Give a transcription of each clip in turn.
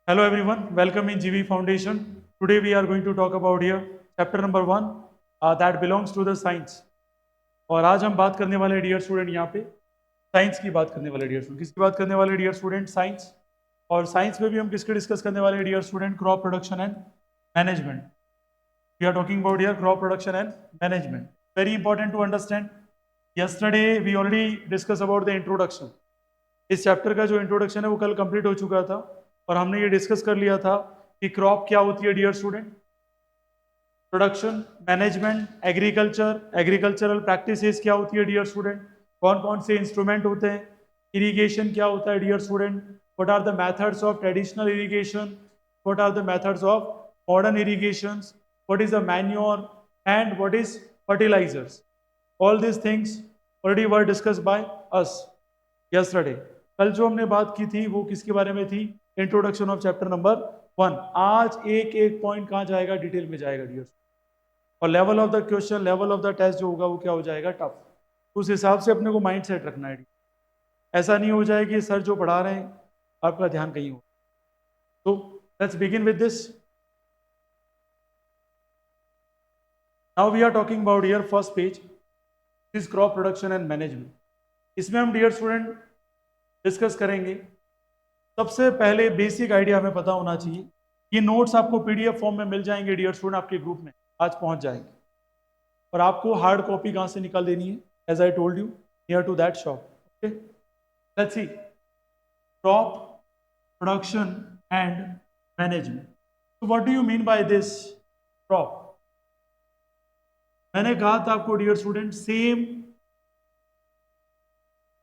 Hello everyone, welcome in GV Foundation. Today we are going to talk about here chapter number 1 that belongs to the science. और आज हम बात करने वाले dear student यहाँ पे साइंस की बात करने वाले डियर स्टूडेंट किसकी बात करने वाले डियर स्टूडेंट साइंस। और साइंस में भी हम किसके डिस्कस करने वाले dear student crop production and management. We are talking about here crop production and management. Very important to understand. Yesterday we already discuss about the introduction. इस chapter का जो इंट्रोडक्शन है वो कल कंप्लीट हो चुका था और हमने ये डिस्कस कर लिया था कि क्रॉप क्या होती है dear student, production, management, agriculture, agricultural practices क्या होती है डियर स्टूडेंट, कौन कौन से इंस्ट्रूमेंट होते हैं, इरिगेशन क्या होता है dear student, what are the methods of traditional irrigation, what are the methods of modern irrigation, what is the manure and what is fertilisers. All this things already were discuss by us yesterday. कल जो हमने बात की थी वो किसके बारे में थी, इंट्रोडक्शन ऑफ चैप्टर नंबर 1। आज एक एक पॉइंट कहाँ जाएगा, डिटेल में जाएगा डियर। और level of the question, level of the test जो होगा वो क्या हो जाएगा, टफ। उस हिसाब से अपने को माइंड सेट रखना है। ऐसा नहीं हो जाए कि सर जो पढ़ा रहे हैं आपका ध्यान कहीं हो। तो let's begin with this. Now we are talking about here first page is crop production and management. इसमें हम डियर स्टूडेंट डिस्कस करेंगे। सबसे पहले बेसिक आइडिया हमें पता होना चाहिए। ये नोट्स आपको पीडीएफ फॉर्म में मिल जाएंगे डियर स्टूडेंट, आपके ग्रुप में आज पहुंच जाएंगे। और आपको हार्ड कॉपी कहां से निकाल देनी है, as I told you, near to that shop. Okay, let's see crop production and management. तो what do you mean by this crop? मैंने कहा था आपको डियर स्टूडेंट सेम,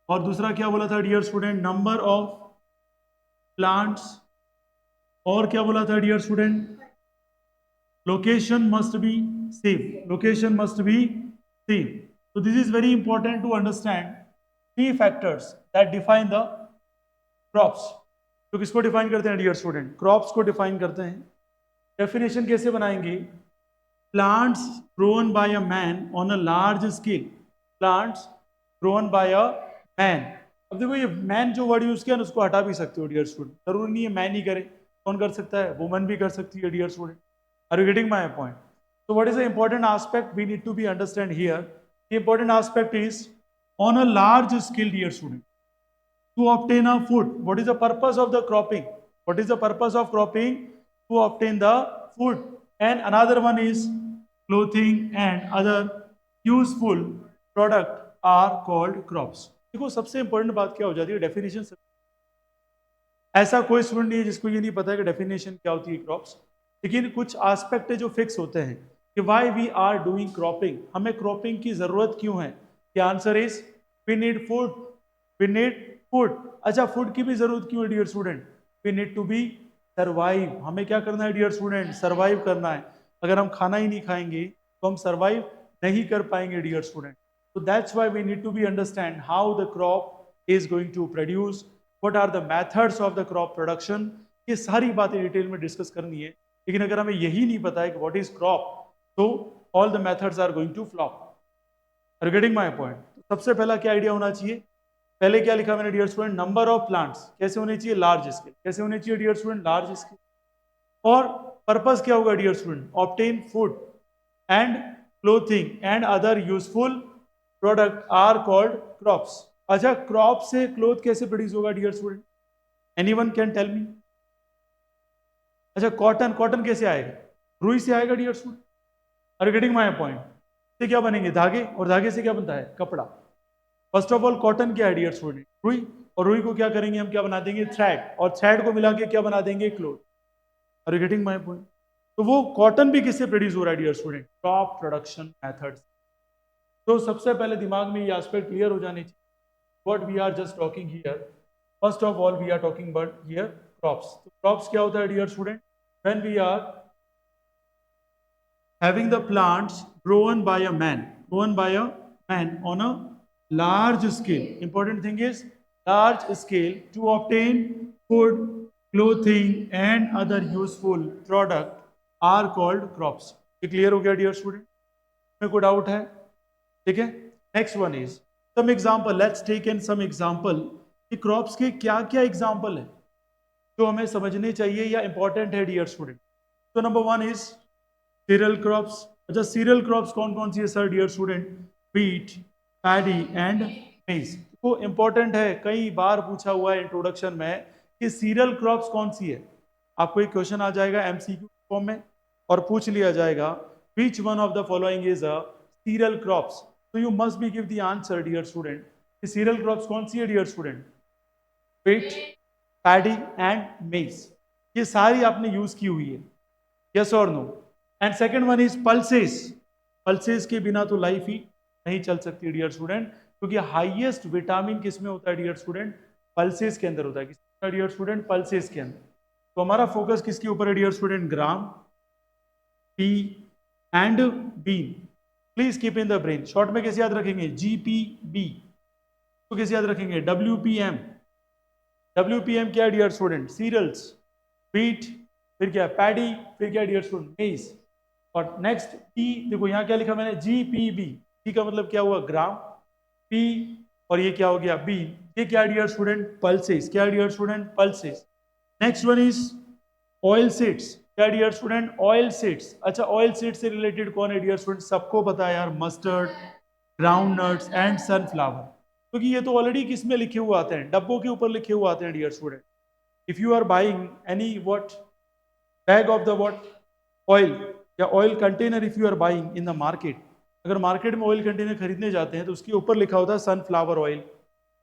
और दूसरा क्या बोला था dear student, number of plants, और क्या बोला था dear student, location must be same, location must be same. So this is very important to understand three factors that define the crops. तो किसको डिफाइन करते हैं डियर स्टूडेंट, क्रॉप्स को define करते हैं। डेफिनेशन कैसे बनाएंगे, plants grown by a man on a large scale, plants grown by a man. अब देखो ये मैन जो वर्ड यूज किया ना उसको हटा भी सकते हो डियर स्टूडेंट, जरूरी नहीं है मैन ही करे, कौन कर सकता है, वुमन भी कर सकती है dear student. Are you getting my point? So what is the important aspect we need to be understand here? The important aspect is on a large scale, dear student, to obtain a food. What is the purpose of the cropping? What is the purpose of cropping? To obtain the food. And another one is clothing and other useful product are called crops. देखो सबसे important बात क्या हो जाती है, definition. ऐसा कोई student नहीं है जिसको ये नहीं पता है कि डेफिनेशन क्या होती है क्रॉप्स। लेकिन कुछ एस्पेक्ट है जो फिक्स होते हैं कि why we are doing cropping, हमें क्रॉपिंग की जरूरत क्यों है। The answer is we need food, we need food. अच्छा, फूड की भी जरूरत क्यों है dear student, we need to be survive. हमें क्या करना है डियर स्टूडेंट, सर्वाइव करना है। अगर हम खाना ही नहीं खाएंगे तो हम सर्वाइव नहीं कर पाएंगे dear student. So that's why we need to be understand how the crop is going to produce, what are the methods of the crop production। ये सारी बातें डिटेल में डिस्कस करनी है। लेकिन अगर हमें यही नहीं पता है कि व्हाट इज क्रॉप, तो all the methods are going to flop. Are getting my point? सबसे पहला क्या आइडिया होना चाहिए, पहले क्या लिखा मैंने dear student, number of plants कैसे होने चाहिए, लार्ज स्केल। कैसे होने चाहिए डियर स्टूडेंट, लार्ज स्केल। और पर्पस क्या होगा dear student, obtain food and clothing and other useful product are called crops. अच्छा, क्रॉप से क्लोथ कैसे प्रोड्यूस होगा dear student, anyone can tell me? अच्छा, कॉटन, कॉटन कैसे आएगा, रुई से आएगा dear student. Are getting my point? से क्या बनेंगे, धागे, और धागे से क्या बनता है, कपड़ा। फर्स्ट ऑफ ऑल कॉटन क्या है डियर स्टूडेंट, रुई। और रुई को क्या करेंगे हम, क्या बना देंगे, थ्रेड। और थ्रेड को मिला के क्या बना देंगे, cloth. Are you getting my point? तो वो कॉटन भी किससे प्रोड्यूस हो रहा है dear student, crop production methods. तो सबसे पहले दिमाग में ये एस्पेक्ट क्लियर हो जाने चाहिए, what we are just talking here. First of all we are talking about here crops. तो क्रॉप्स क्या होता है dear student, when we are having the plants grown by a man, grown by a man on a large scale. Important thing is large scale to obtain food, clothing, and other useful product are called crops. ये clear हो गया dear student, में कोई doubt है? ठीक है, next one is some example. Let's take in some example कि crops के क्या क्या एग्जांपल है। जो हमें समझने चाहिए या इंपॉर्टेंट है डियर स्टूडेंट। तो नंबर 1 इज सीरियल क्रॉप्स। अच्छा, सीरियल क्रॉप्स कौन कौन सी है sir dear student? Wheat, paddy and maize. तो इंपॉर्टेंट है, कई बार पूछा हुआ है इंट्रोडक्शन में कि सीरियल क्रॉप्स कौन सी है। आपको एक क्वेश्चन आ जाएगा एमसीक्यू फॉर्म में और पूछ लिया जाएगा which one of the following is a cereal crops. तो you must be give the answer dear student कि सीरियल क्रॉप्स कौन सी है dear student? Wheat, paddy and maize. ये सारी आपने यूज की हुई है, यस और no. And second one is pulses. Pulses के बिना तो लाइफ ही नहीं चल सकती डियर स्टूडेंट, क्योंकि हाईएस्ट विटामिन किस में होता है डियर स्टूडेंट? पल्सेस के अंदर होता है। किसमें डियर स्टूडेंट? पल्सेस के अंदर। तो हमारा फोकस किसके ऊपर है dear student? Gram, pea and bean. Please keep in the brain. Short में कैसे याद रखेंगे? GPB। तो कैसे याद रखेंगे? WPM। WPM क्या है डियर स्टूडेंट? सीरियल्स। व्हीट, फिर क्या? पैडी, फिर क्या डियर स्टूडेंट? मेज। और नेक्स्ट टी, देखो यहाँ क्या लिखा मैंने? GPB। टी का मतलब क्या हुआ? ग्राम। पी और ये क्या हो गया? बी। ये क्या डियर स्टूडेंट? पल्सेस। क्या dear student? Pulses. Next one is oil seeds. क्या डियर स्टूडेंट? Oil seeds. अच्छा, ऑयल सीड से रिलेटेड कौन है डियर स्टूडेंट? सबको पता है यार, mustard, groundnuts and sunflower. क्योंकि ये तो ऑलरेडी किस में लिखे हुए आते हैं? डब्बों के ऊपर लिखे हुए आते हैं dear student. If you are buying any what bag of the what oil या oil container, if you are buying in the market, अगर मार्केट में ऑयल कंटेनर खरीदने जाते हैं तो उसके ऊपर लिखा होता है सनफ्लावर ऑयल,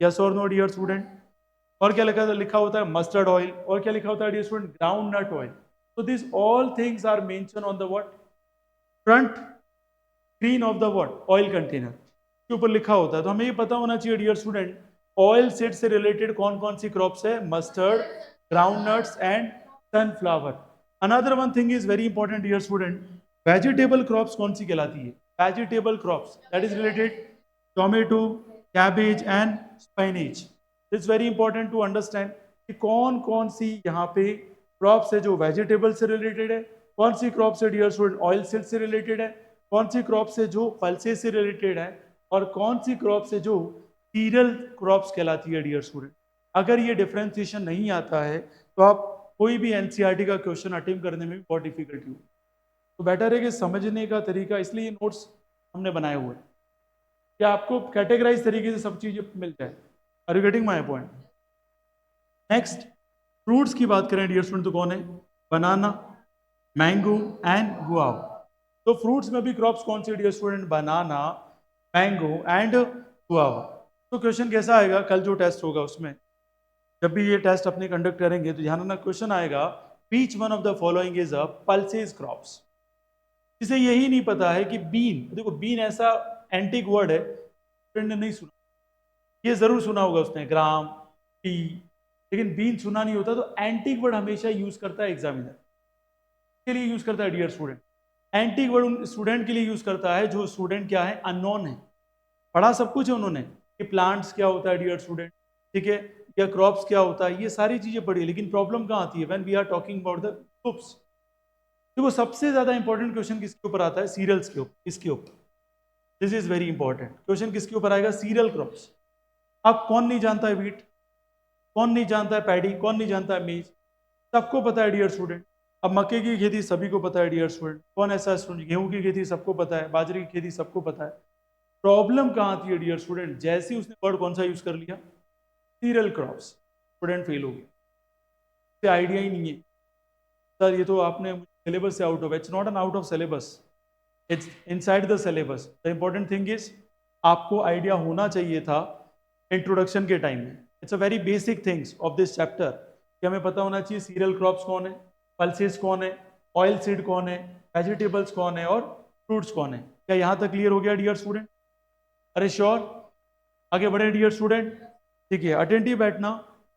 यस और नो डियर स्टूडेंट। और क्या लिखा होता है? Mustard oil. और क्या लिखा होता है dear student? Groundnut oil. So these all things are mentioned on the what? Front screen of the what? Oil container के ऊपर लिखा होता है। तो हमें ये पता होना चाहिए डियर स्टूडेंट, ऑयल सीड से रिलेटेड कौन कौन सी क्रॉप्स है? Mustard, groundnuts and sunflower. Another one thing is very important dear student, vegetable crops कौन सी कहलाती है? Vegetable crops that is related tomato, cabbage and spinach. It's very important to understand कि कौन कौन सी यहाँ पे क्रॉप्स है जो वेजिटेबल से रिलेटेड है, कौन सी क्रॉप्स है डियर स्टूडेंट ऑयल सीड से रिलेटेड है, कौन सी क्रॉप्स है जो पल्सेस से रिलेटेड है, और कौन सी क्रॉप्स है जो सीरियल क्रॉप्स कहलाती है डियर स्टूडेंट। अगर ये डिफरेंशिएशन नहीं आता है तो आप कोई भी एनसीईआरटी का क्वेश्चन अटेम्प्ट करने में भी बहुत डिफिकल्टी हो। तो बेटर है कि समझने का तरीका, इसलिए ये नोट्स हमने बनाए हुए हैं कि आपको कैटेगराइज तरीके से सब चीजें मिल जाए। Are you getting my point? Next, fruits की बात करें डियर स्टूडेंट तो कौन है? Banana, mango and guava. तो फ्रूट्स में भी क्रॉप्स कौन सी dear student? Banana, mango and guava. तो क्वेश्चन कैसा आएगा कल जो टेस्ट होगा उसमें, जब भी ये टेस्ट अपने कंडक्ट करेंगे तो ध्यान रखना क्वेश्चन आएगा बीच one of the following is a pulses crops. इसे यही नहीं पता है कि बीन, देखो बीन ऐसा एंटिक वर्ड है, फ्रेंड ने नहीं सुना, ये जरूर सुना होगा उसने, ग्राम, टी, लेकिन बीन सुना नहीं होता। तो एंटिक वर्ड हमेशा यूज करता है एग्जामिनर के लिए, यूज करता है डियर स्टूडेंट। एंटिक वर्ड उन स्टूडेंट के लिए यूज करता है जो स्टूडेंट क्या है? अननोन है। पढ़ा सब कुछ है उन्होंने कि प्लांट्स क्या होता है डियर स्टूडेंट, ठीक है, या क्रॉप्स क्या होता है, ये सारी चीजें पढ़ी, लेकिन प्रॉब्लम कहाँ आती है? When we are talking about the groups. देखो सबसे ज्यादा इंपॉर्टेंट क्वेश्चन किसके ऊपर आता है? सीरियल्स के ऊपर, इसके ऊपर। This is very important question. किसके ऊपर आएगा? Cereal crops. अब कौन नहीं जानता है व्हीट, कौन नहीं जानता है पैडी, कौन नहीं जानता है मेज? सबको पता है डियर स्टूडेंट। अब मक्के की खेती सभी को पता है डियर स्टूडेंट। कौन ऐसा स्टूडेंट? गेहूं की खेती सबको पता है, बाजरे की खेती सबको पता है। प्रॉब्लम कहाँ आती है डियर स्टूडेंट? जैसे ही उसने वर्ड कौन सा यूज कर लिया? सीरियल क्रॉप्स, स्टूडेंट फेल हो गया। आइडिया ही नहीं है सर, ये तो आपने सिलेबस से out of. It's not an out of syllabus, it's inside the syllabus. The important thing is आपको आइडिया होना चाहिए था इंट्रोडक्शन के टाइम में। It's a very basic things of this chapter कि हमें पता होना चाहिए सीरियल क्रॉप्स कौन है, पल्सेस कौन है, ऑयल सीड कौन है, वेजिटेबल्स कौन है और फ्रूट्स कौन है। क्या यहाँ तक क्लियर हो गया डियर स्टूडेंट? अरे श्योर, आगे बढ़े डियर स्टूडेंट। ठीक है, अटेंटिव बैठना।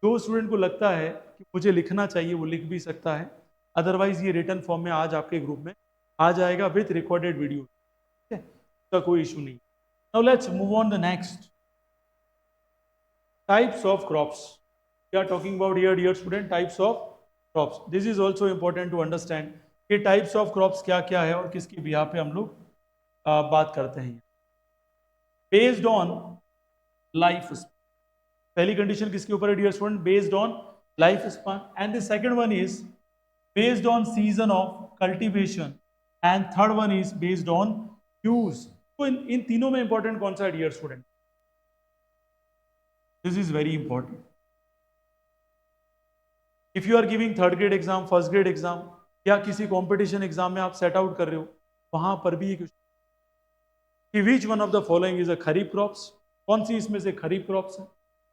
जो स्टूडेंट को लगता है कि मुझे लिखना चाहिए वो लिख भी सकता है, अदरवाइज ये रिटन फॉर्म में आज आपके ग्रुप में आ जाएगा विथ रिकॉर्डेड वीडियो। ठीक है, उसका कोई इशू नहीं। Now let's move on the next, types of crops. We are talking about here dear student types of crops. This is also important to understand कि टाइप्स ऑफ क्रॉप्स क्या क्या है और किसकी बिहार पे हम लोग बात करते हैं। बेस्ड ऑन लाइफ, पहली कंडीशन किसके ऊपर है dear student? Based on life span, and the second one is based on season of cultivation, and third one is based on use. तो इन तीनों में इंपॉर्टेंट कौन सा है dear student? This is very important. If you are giving third grade exam, first grade exam, या किसी competition exam में आप सेट आउट कर रहे हो, वहां पर भी ये क्वेश्चन कि विच one of the following is a kharif crops, कौन सी इसमें से खरीफ क्रॉप्स है,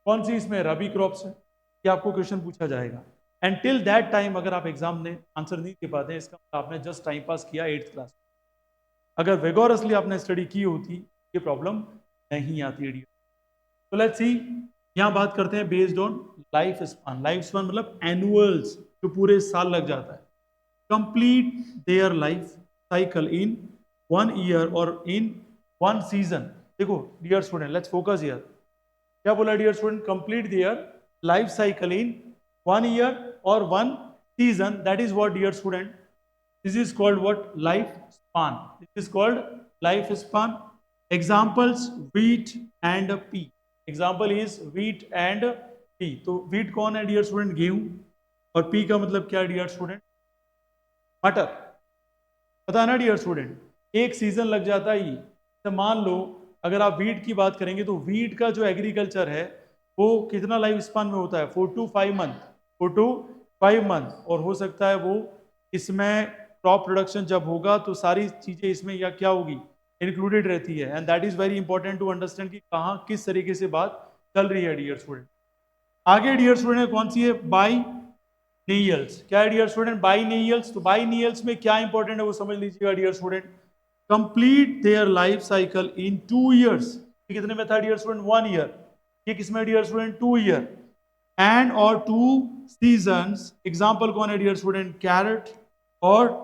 कौन सी इसमें रबी क्रॉप्स है, ये आपको क्वेश्चन पूछा जाएगा. एंड टिल दैट टाइम अगर आप एग्जाम में आंसर नहीं दे पाते हैं, इसका मतलब आपने जस्ट टाइम पास किया 8th क्लास. अगर वेगोरसली आपने स्टडी की होती, ये प्रॉब्लम नहीं आती है. तो लेट्स सी, यहां बात करते हैं based on life span. Life span मतलब एनुअल्स, जो पूरे साल लग जाता है. Complete their life cycle in 1 year और इन 1 सीजन. देखो dear student, let's focus here. क्या बोला dear student? Complete their life cycle in 1 year और 1 season. That is what dear student? This is called what? Life span. This is called life span. Examples wheat and pea. Example is wheat and pea. तो wheat कौन है dear student? गेहूं. और pea का मतलब क्या है डियर स्टूडेंट? मटर. पता है ना डियर स्टूडेंट? एक सीजन लग जाता है. तो मान लो अगर आप wheat की बात करेंगे तो wheat का जो एग्रीकल्चर है वो कितना लाइफ स्पान में होता है? 4 to 5 मंथ. 4 to 5 month. और हो सकता है वो इसमें क्रॉप प्रोडक्शन जब होगा तो सारी चीजें इसमें या क्या होगी? इंक्लूडेड रहती है. And that is very important to understand कि कहाँ किस तरीके से बात चल रही है डियर स्टूडेंट. आगे डियर स्टूडेंट कौन सी है? Biennials. क्या है डियर स्टूडेंट? बाई नीयल्स. तो बाई नीयल्स में क्या इंपॉर्टेंट है वो समझ लीजिएगा dear student. Complete their life cycle in 2 years. कितने में था डियर स्टूडेंट? 1 ईयर. ये किसमें डियर स्टूडेंट? 2 ईयर. एंड और 2 सीजन्स. एग्जाम्पल कौन है डियर स्टूडेंट? कैरेट और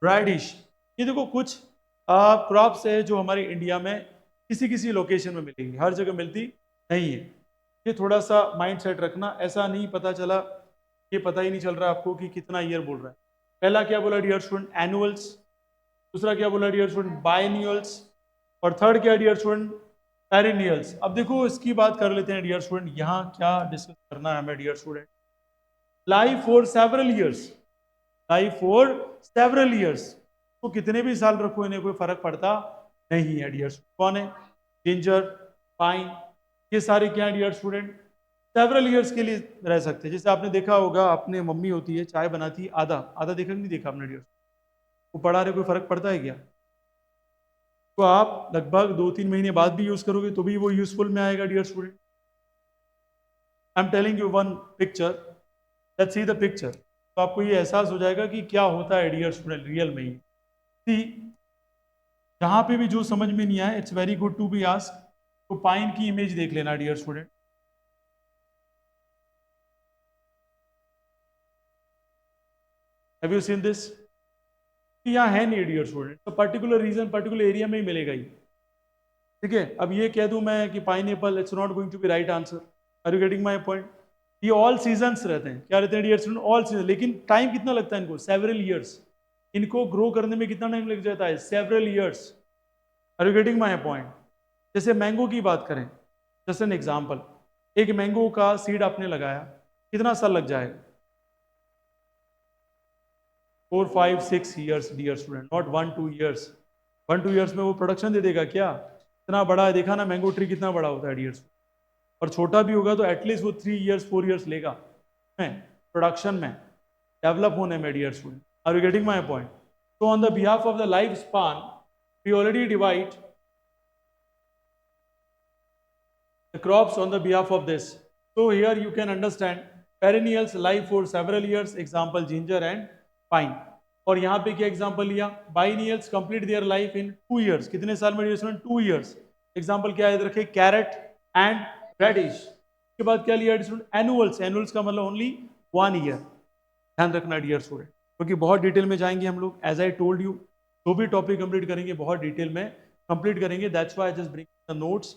रेडिश. ये देखो कुछ क्रॉप्स है जो हमारे इंडिया में किसी किसी लोकेशन में मिलेगी, हर जगह मिलती नहीं है. ये थोड़ा सा माइंड सेट रखना. ऐसा नहीं पता चला, ये पता ही नहीं चल रहा आपको कि कितना ईयर बोल रहा है. पहला क्या बोला डियर स्टूडेंट? एनुअल्स. दूसरा क्या बोला डियर स्टूडेंट? बायनियल्स. और थर्ड क्या डियर स्टूडेंट? पेरिनियल्स. अब देखो इसकी बात कर लेते हैं डियर स्टूडेंट. यहाँ क्या डिस्कस करना है हमें dear student? Life for several years. Life for several years. तो कितने भी साल रखो इन्हें कोई फर्क पड़ता नहीं है डियर. कौन है? जिंजर, पाइन, ये सारे क्या है डियर स्टूडेंट? सेवरल ईयर्स के लिए रह सकते हैं. जैसे आपने देखा होगा, अपने मम्मी होती है चाय बनाती है, आधा आधा देखा नहीं देखा आपने डियर? वो पढ़ा रहे कोई फर्क पड़ता है क्या? तो आप लगभग 2-3 महीने बाद भी यूज करोगे तो भी वो यूजफुल में आएगा dear student. I am telling you one picture. Let's see the picture. तो आपको ये एहसास हो जाएगा कि क्या होता है डियर स्टूडेंट रियल में ही. जहां पे भी जो समझ में नहीं आए, it's very good to be ask. तो पाइन की इमेज देख लेना dear student. Have you seen this? यहाँ है नहीं डियर स्टूडेंट. तो पर्टिकुलर रीजन पर्टिकुलर एरिया में ही मिलेगा ही. ठीक है. अब ये कह दूं मैं कि pineapple, it's not going to be right answer. Are you getting my point? ये ऑल सीजन्स रहते हैं. क्या रहते हैं डियर स्टूडेंट? All season. लेकिन टाइम कितना लगता है इनको? Several years. इनको ग्रो करने में कितना टाइम लग जाता है? Several years. Are you getting my point? जैसे मैंगो की बात करें, जैसे एन एग्जाम्पल, एक मैंगो का सीड आपने लगाया, कितना साल लग जाएगा? 4, 5, 6 years dear student. Not 1-2 years. 1-2 years में वो प्रोडक्शन दे देगा क्या? इतना बड़ा है, देखा ना मैंगो ट्री कितना बड़ा होता है डियर स्टूडेंट. और छोटा भी होगा तो एटलीस्ट वो 3 ईयर्स 4 ईयर्स लेगा प्रोडक्शन में, डेवलप होने में dear student. Are you getting my point? So on the behalf of the lifespan, we already divide the crops on the behalf of this. So here you can understand perennials live for several years. Example ginger and pine. और यहाँ पे क्या example लिया? Biennials complete their life in 2 years. कितने साल में? 2 years. Example क्या याद रखे? Carrot and radish. के बाद क्या लिया? एनुअल्स. एनुअल्स का मतलब ओनली 1 ईयर. ध्यान रखना डियर स्टूडेंट, क्योंकि बहुत डिटेल में जाएंगे हम लोग. एज आई टोल्ड यू, जो भी टॉपिक कंप्लीट करेंगे बहुत डिटेल में कंप्लीट करेंगे. That's why I just bring the notes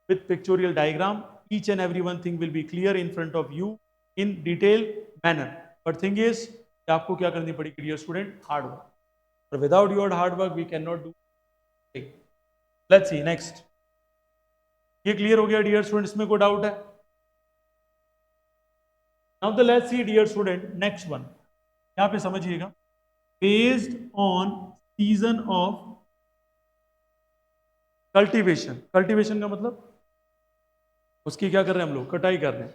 with pictorial diagram. Each and every one thing will be clear in front of you in detail manner. But thing is आपको क्या करनी पड़ेगी dear student? Hard work. और without your hard work we can not do. Let's see next. ये clear हो गया dear student? इसमें कोई डाउट है? Now the let's see dear student next one, यहाँ पे समझिएगा, based on season of cultivation. Cultivation का मतलब उसकी क्या कर रहे हैं हम लोग, कटाई कर रहे हैं,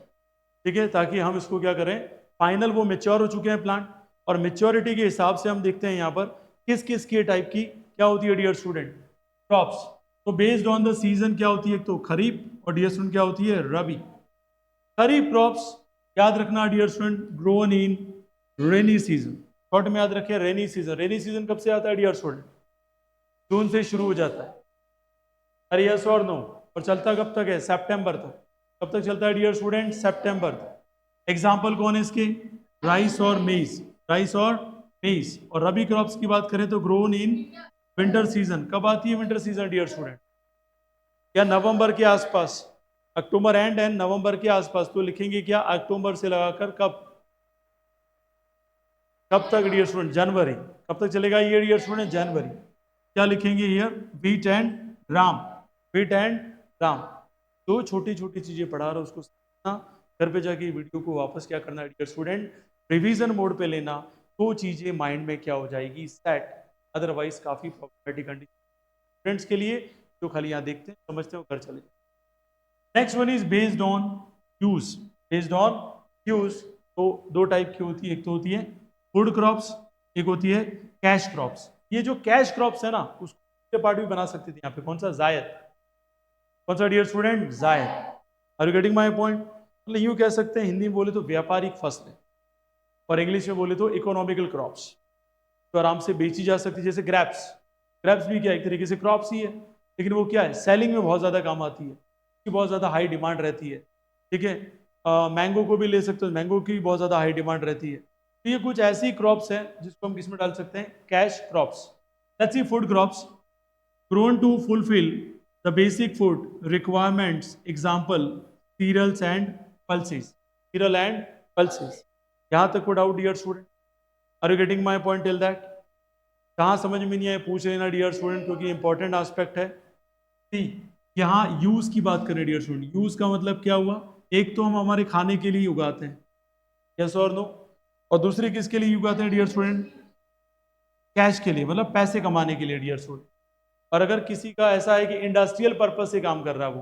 ठीक है, ताकि हम इसको क्या करें, फाइनल वो मेच्योर हो चुके हैं प्लांट, और मेच्योरिटी के हिसाब से हम देखते हैं यहाँ पर किस किस के टाइप की क्या होती है डियर स्टूडेंट, क्रॉप्स। तो बेस्ड ऑन द सीजन क्या होती है, एक तो खरीफ, और डियर स्टूडेंट क्या होती है, रबी। खरीफ क्रॉप्स याद रखना dear student, grown in rainy season, short में याद रखें रेनी सीजन। रेनी सीजन कब से आता है डियर स्टूडेंट, जून से शुरू हो जाता है, अरे यस और नो, और चलता कब तक है, सितंबर तक। कब तक चलता है डियर स्टूडेंट, सितंबर तक। एग्जाम्पल कौन है इसके, राइस और मेज, राइस और मेज। और रबी क्रॉप्स की बात करें तो ग्रोन इन विंटर सीजन। कब आती है विंटर सीजन डियर स्टूडेंट, या नवंबर के आसपास, अक्टूबर एंड नवंबर के आसपास। तो लिखेंगे क्या, अक्टूबर से लगाकर कब कब तक डियर स्टूडेंट, जनवरी। कब तक चलेगा ये डियर स्टूडेंट, जनवरी। क्या लिखेंगे here, wheat and Ram, wheat and Ram. दो छोटी छोटी चीजें पढ़ा रहा, उसको समझना, घर पे जाके वीडियो को वापस क्या करना है डियर स्टूडेंट, रिवीजन मोड पे लेना, तो चीजें माइंड में क्या हो जाएगी, सेट। अदरवाइज काफी प्रॉब्लमेटिक कंडीशन स्टूडेंट्स के लिए जो खाली यहाँ देखते हैं समझते हैं, घर चले। Next one is based on use, based on use. तो दो टाइप की होती है, एक तो होती है फूड क्रॉप्स, एक होती है कैश क्रॉप्स। ये जो कैश क्रॉप्स है ना, उसके पार्ट भी बना सकते थे यहाँ पे, कौन सा, जायद। कौन सा dear student, zaid. Are you getting my point. मतलब यूं कह सकते हैं, हिंदी में बोले तो व्यापारिक फसलें, और इंग्लिश में बोले तो इकोनॉमिकल क्रॉप्स, तो आराम से बेची जा सकती है। जैसे ग्रेप्स, ग्रेप्स भी क्या एक तरीके से क्रॉप्स ही है, लेकिन वो क्या है, सेलिंग में बहुत ज्यादा काम आती है, उसकी बहुत ज्यादा हाई डिमांड रहती है, ठीक है। मैंगो को भी ले सकते हो, मैंगो की भी बहुत ज्यादा हाई डिमांड रहती है। तो ये कुछ ऐसी क्रॉप्स हैं जिसको हम किसमें डाल सकते हैं, cash crops. Let's sea food crops, grown to fulfill the basic food requirements, example cereals and pulses, cereal and pulses। यहां तक को doubt dear student, are you getting my point till that. कहां समझ में नहीं आए पूछ लेना डियर स्टूडेंट, क्योंकि इंपॉर्टेंट एस्पेक्ट है। सी यहाँ यूज की बात करें डियर स्टूडेंट, यूज का मतलब क्या हुआ, एक तो हम हमारे खाने के लिए उगाते हैं, यस और नो, और दूसरी किसके लिए उगाते हैं डियर स्टूडेंट, कैश के लिए, मतलब पैसे कमाने के लिए डियर स्टूडेंट। और अगर किसी का ऐसा है कि इंडस्ट्रियल पर्पज से काम कर रहा है, वो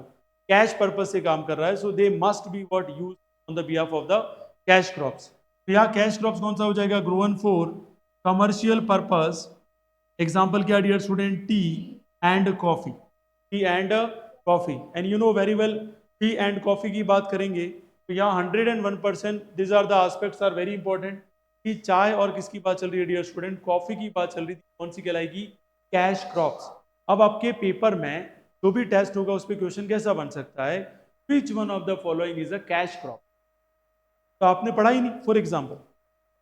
कैश पर्पज से काम कर रहा है, so they must be what use on the behalf of the cash crops. तो यहाँ कैश क्रॉप्स कौन सा हो जाएगा, grown for commercial purpose. Example क्या dear student, tea and coffee, tea and coffee. And you know very well, tea and coffee की बात करेंगे तो यहाँ 101% this are the aspects are very important, कि चाय और किसकी बात चल रही है डियर स्टूडेंट, कॉफी की बात चल रही थी, कौन सी कहलाएगी, कैश क्रॉप्स। अब आपके पेपर में जो भी टेस्ट होगा उस पर क्वेश्चन कैसा बन सकता है, विच one of the following is a cash crop. तो आपने पढ़ा ही नहीं फॉर एग्जाम्पल,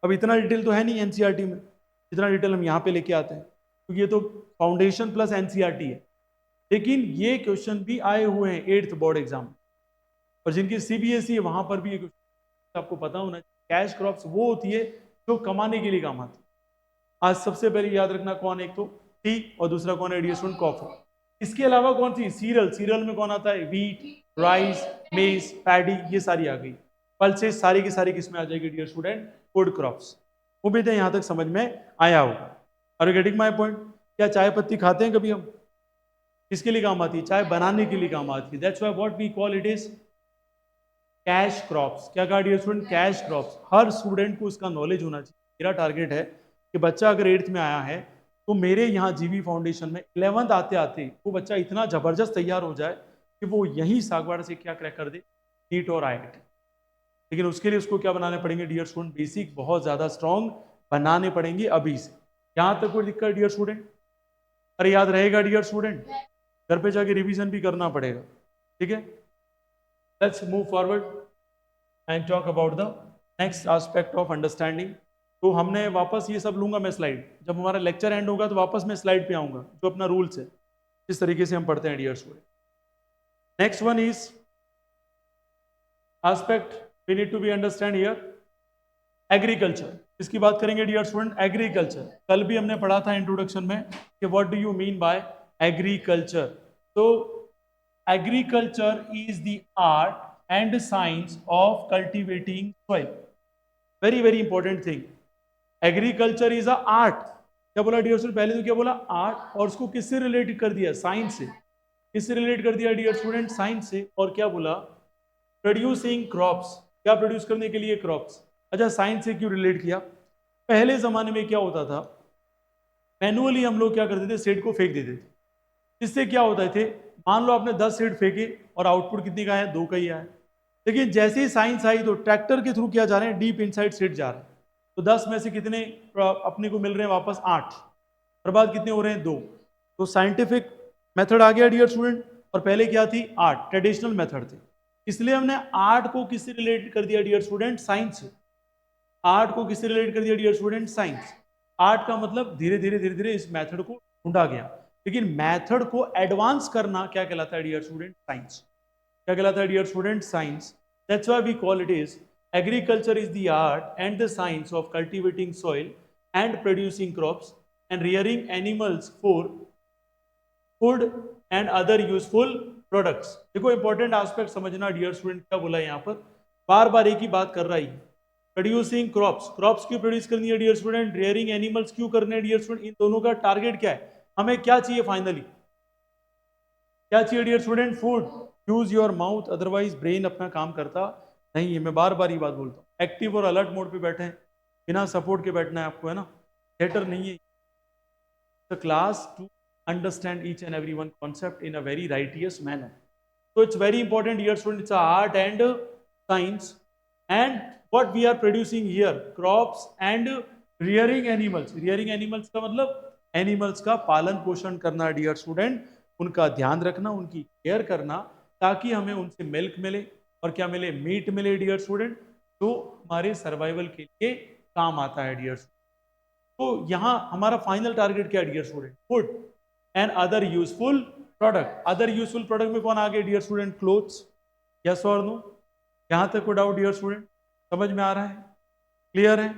अब इतना डिटेल तो है नहीं एनसीईआरटी में, जितना डिटेल हम यहाँ पे लेके आते हैं, क्योंकि ये तो फाउंडेशन प्लस एनसीईआरटी है। लेकिन ये क्वेश्चन भी आए हुए हैं 8th बोर्ड एग्जाम, और जिनकी सीबीएसई है वहां पर भी ये क्वेश्चन आपको पता होना चाहिए। कैश क्रॉप्स वो होती है जो कमाने के लिए काम आती है। आज सबसे पहले याद रखना कौन, एक तो टी और दूसरा कौन है डियर स्टूडेंट, कॉफी। इसके अलावा कौन सी, सीरियल, सीरियल में कौन आता है, वीट, राइस, मेज, पैडी, ये सारी आ गई। पल्सेस सारी की सारी किसमें आ जाएगी डियर स्टूडेंट, फूड क्रॉप्स। उम्मीद है यहां तक समझ में आया होगा। Are you getting my point. क्या चाय पत्ती खाते हैं कभी हम, किसके लिए काम आती है, चाय बनाने के लिए काम आती है, that's why what we call it is cash crops. क्या कहा डियर स्टूडेंट, कैश क्रॉप्स। हर स्टूडेंट को इसका नॉलेज होना चाहिए। मेरा टारगेट है कि बच्चा अगर 8th में आया है तो मेरे यहाँ जीवी फाउंडेशन में 11th आते आते वो बच्चा इतना जबरदस्त तैयार हो जाए कि वो यही सागवाड़ा से क्या क्रैक कर दे, नीट और आईआईटी। लेकिन उसके लिए उसको क्या बनाने पड़ेंगे डियर स्टूडेंट, बेसिक बहुत ज्यादा स्ट्रॉन्ग बनाने पड़ेंगे अभी से। यहाँ तक कोई दिक्कत डियर स्टूडेंट, अरे याद रहेगा डियर स्टूडेंट, घर पे जाके रिवीजन भी करना पड़ेगा, ठीक है। Let's move forward and talk about the next aspect of understanding. तो हमने वापस ये सब लूंगा मैं स्लाइड, जब हमारा लेक्चर एंड होगा तो वापस मैं स्लाइड पे आऊंगा, जो अपना रूल्स है इस तरीके से हम पढ़ते हैं dear student. Next one is aspect we need to be understand here, agriculture. इसकी बात करेंगे डियर स्टूडेंट, एग्रीकल्चर। कल भी हमने पढ़ा था इंट्रोडक्शन में कि what do you mean by agriculture. तो agriculture is the art and science of cultivating soil. Very very important thing, agriculture is a art. क्या बोला डियर स्टूडेंट? पहले तो क्या बोला? आर्ट, और उसको किससे रिलेट कर दिया? साइंस से। किससे रिलेट कर दिया डियर स्टूडेंट? साइंस से। और क्या बोला? Producing crops. क्या प्रोड्यूस करने के लिए? क्रॉप्स। अच्छा, साइंस से क्यों रिलेट किया? पहले जमाने में क्या होता था, मैनुअली हम लोग क्या करते थे, सीड को फेंक देते थे। इससे क्या होता थे, मान लो आपने 10 सीड फेंके और आउटपुट कितने का है? 2 का ही आया। लेकिन जैसे ही साइंस आई तो ट्रैक्टर के थ्रू क्या जा रहे हैं? डीप इनसाइड सीड जा रहे हैं। तो 10 में से कितने अपने को मिल रहे हैं वापस? 8। बर्बाद कितने हो रहे हैं? 2। तो साइंटिफिक मेथड आ गया डियर स्टूडेंट। और पहले क्या थी? आर्ट, ट्रेडिशनल मेथड थी। इसलिए हमने आर्ट को किससे रिलेट कर दिया डियर स्टूडेंट? साइंस से। आर्ट को किससे रिलेट कर दिया डियर स्टूडेंट? साइंस। आर्ट का मतलब धीरे धीरे धीरे धीरे इस मेथड को ढूंढा गया। लेकिन मेथड को एडवांस करना क्या कहलाता है डियर स्टूडेंट? साइंस। क्या कहलाता है dear student? Science. That's why we call it is agriculture is the art and the science of cultivating soil and producing crops and rearing animals for food and other useful products. देखो important aspect समझना dear student, क्या बोला यहाँ पर? बार बार एक ही बात कर रहा है। प्रोड्यूसिंग क्रॉप्स, क्रॉप्स क्यों प्रोड्यूस करनी है डियर स्टूडेंट? रियरिंग एनिमल्स क्यों करने हैं डियर स्टूडेंट? इन दोनों का टारगेट क्या है? हमें क्या चाहिए फाइनली? क्या चाहिए dear student? Food. Use your mouth, otherwise brain अपना काम करता नहीं है। मैं बार बार ये बात बोलता हूँ। एक्टिव और अलर्ट मोड पे बैठे हैं, बिना सपोर्ट के बैठना है आपको, है ना? थिएटर नहीं है the class to understand each and every one concept in a very righteous manner. So it's very important here, students. It's a art and science, and what we are producing here, crops and rearing animals. Rearing animals का मतलब animals का पालन पोषण करना dear student, उनका ध्यान रखना, उनकी केयर करना, ताकि हमें उनसे मिल्क मिले और क्या मिले? मीट मिले डियर स्टूडेंट, तो हमारे सर्वाइवल के लिए काम आता है डियर स्टूडेंट। तो यहां हमारा फाइनल टारगेट क्या है dear student? Food and other useful product. Other useful product में कौन आ गए डियर स्टूडेंट? क्लोथ्स। यस और नो? यहां तक कोई डाउट डियर स्टूडेंट? समझ में आ रहा है? क्लियर है?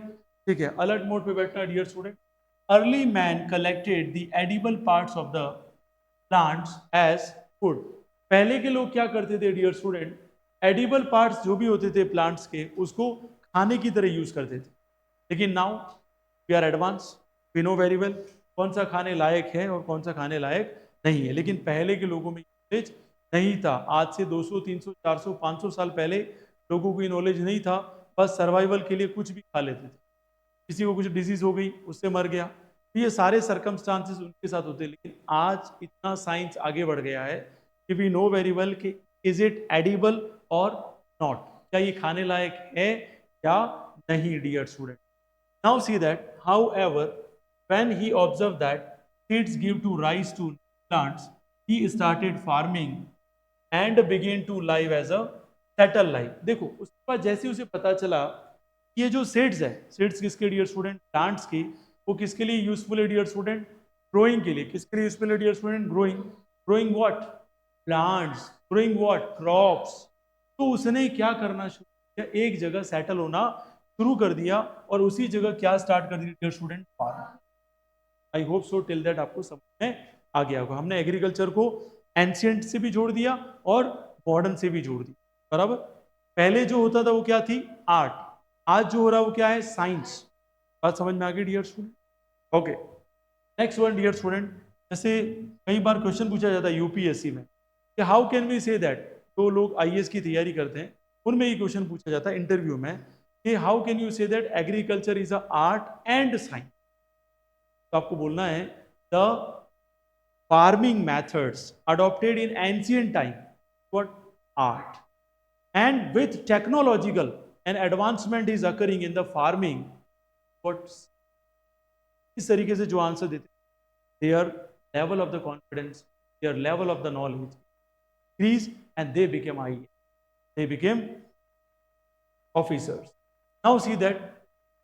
ठीक है, अलर्ट मोड पे बैठना dear student. Early man collected the edible parts of the plants as food. पहले के लोग क्या करते थे डियर स्टूडेंट? एडिबल पार्ट्स जो भी होते थे प्लांट्स के, उसको खाने की तरह यूज करते थे। लेकिन now we are advance, we know very well कौन सा खाने लायक है और कौन सा खाने लायक नहीं है। लेकिन पहले के लोगों में नॉलेज नहीं था। आज से 200 300 400 500 साल पहले लोगों को नॉलेज नहीं था। बस सर्वाइवल के लिए कुछ भी खा लेते थे। किसी को कुछ डिजीज हो गई, उससे मर गया, तो ये सारे सर्कमस्टांसेस उनके साथ होते हैं। लेकिन आज इतना साइंस आगे बढ़ गया है कि वी नो वेरी वेल कि इज इट एडिबल और नॉट, क्या ये खाने लायक है या नहीं dear student. Now see that, however, when he observed that seeds give to rise to plants, he started farming and began to live as a settled life. देखो उसके बाद जैसे उसे पता चला कि ये जो सीड्स है, सीड्स किसके डियर स्टूडेंट? प्लांट्स की। वो किसके लिए यूजफुल है डियर स्टूडेंट? ग्रोइंग के लिए। किसके लिए यूजफुल है dear student? Growing. Growing what? Plants. Growing what? Crops. तो उसने क्या करना शुरू किया? एक जगह सेटल होना शुरू कर दिया और उसी जगह क्या स्टार्ट कर दी dear student? Farm. I hope so till that आपको समझ में आ गया होगा। हमने एग्रीकल्चर को एंशियंट से भी जोड़ दिया और मॉडर्न से भी जोड़ दिया, बराबर। पहले जो होता था वो क्या थी? आर्ट। आज जो हो रहा है वो क्या है? साइंस। बात समझ में आ गई dear student? Okay, next one dear student. जैसे कई बार क्वेश्चन पूछा जाता है यूपीएससी में कि how can we say that, जो लोग आईएएस की तैयारी करते हैं उनमें ये क्वेश्चन पूछा जाता है इंटरव्यू में कि how can you say that agriculture is a art and science. तो आपको बोलना है the farming methods adopted in ancient time what? Art, and with technological and advancement is occurring in the farming what? इस तरीके से जो answer देते, their level of the confidence, their level of the knowledge increased and they became IAS. They became officers. Now see that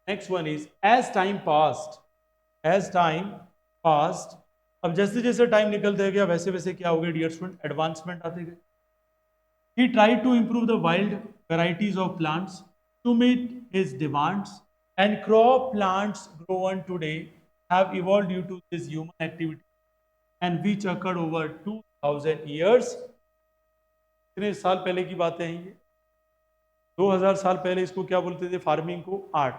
next one is as time passed, अब जैसे जैसे time निकलते गया वैसे वैसे क्या हो गया डियर स्टूडेंट? एडवांसमेंट आते गए। He tried to improve the wild varieties of plants to meet his demands, and crop plants grown today have evolved due to this human activity and which occurred over 2000 years. कितने साल पहले की बातें हैं ये? 2000 साल पहले इसको क्या बोलते थे, फार्मिंग को art,